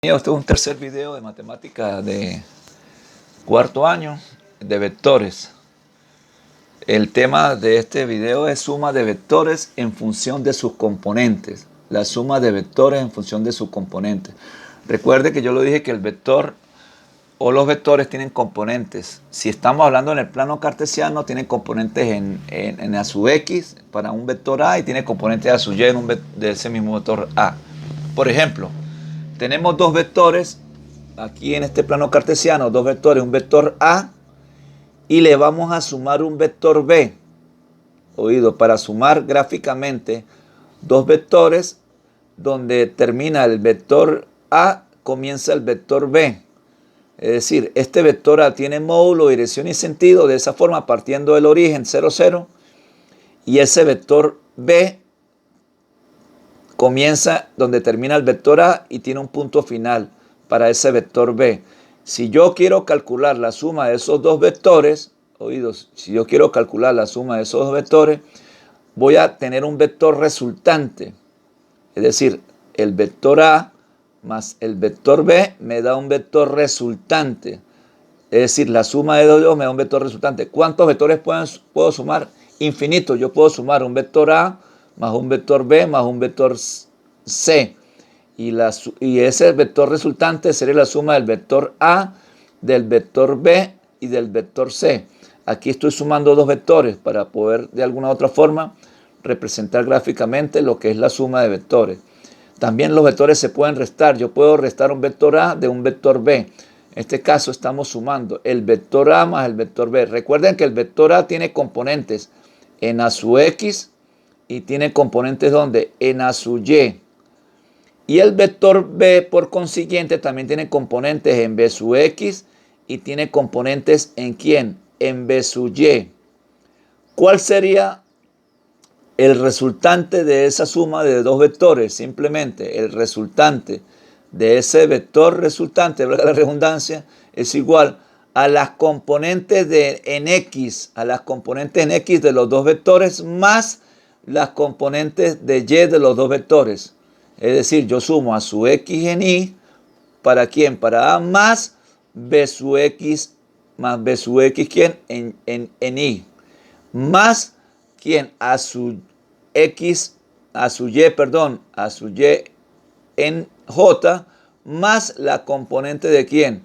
Este es un tercer video de matemática de cuarto año de vectores. El tema de este video es suma de vectores en función de sus componentes. La suma de vectores en función de sus componentes. Recuerde que yo lo dije que el vector o los vectores tienen componentes. Si estamos hablando en el plano cartesiano, tienen componentes en A sub X para un vector A y tiene componentes A sub Y de ese mismo vector A. Por ejemplo, tenemos dos vectores, aquí en este plano cartesiano, dos vectores, un vector A y le vamos a sumar un vector B. Oído, para sumar gráficamente dos vectores, donde termina el vector A, comienza el vector B. Es decir, este vector A tiene módulo, dirección y sentido, de esa forma partiendo del origen 0, 0, y ese vector B comienza donde termina el vector A y tiene un punto final para ese vector B. Si yo quiero calcular la suma de esos dos vectores, oídos, si yo quiero calcular la suma de esos dos vectores, voy a tener un vector resultante. Es decir, el vector A más el vector B me da un vector resultante. Es decir, la suma de dos me da un vector resultante. ¿Cuántos vectores puedo sumar? Infinito. Yo puedo sumar un vector A más un vector B más un vector C. Y ese vector resultante sería la suma del vector A, del vector B y del vector C. Aquí estoy sumando dos vectores para poder de alguna u otra forma representar gráficamente lo que es la suma de vectores. También los vectores se pueden restar. Yo puedo restar un vector A de un vector B. En este caso estamos sumando el vector A más el vector B. Recuerden que el vector A tiene componentes en A sub X y tiene componentes donde en A sub Y. Y el vector B, por consiguiente, también tiene componentes en B sub X y tiene componentes en ¿quién? En B sub Y. ¿Cuál sería el resultante de esa suma de dos vectores? Simplemente el resultante de ese vector resultante, valga la redundancia, es igual a las componentes en X, a las componentes en X de los dos vectores más las componentes de Y de los dos vectores. Es decir, yo sumo A sub X en Y, ¿para quién? Para A más B sub X más B sub X, ¿quién? En Y. Más, ¿quién? A sub X, A sub Y, perdón, A sub Y en J, más la componente de ¿quién?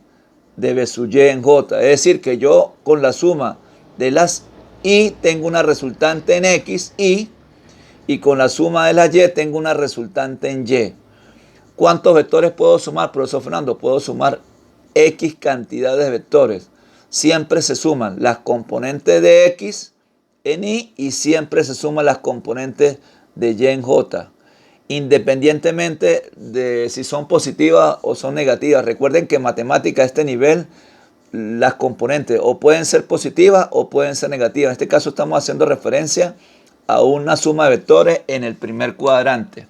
De B sub Y en J. Es decir, que yo con la suma de las Y tengo una resultante en X, y con la suma de las Y tengo una resultante en Y. ¿Cuántos vectores puedo sumar, profesor Fernando? Puedo sumar X cantidades de vectores. Siempre se suman las componentes de X en Y y siempre se suman las componentes de Y en J, independientemente de si son positivas o son negativas. Recuerden que en matemática a este nivel las componentes o pueden ser positivas o pueden ser negativas. En este caso estamos haciendo referencia a una suma de vectores en el primer cuadrante.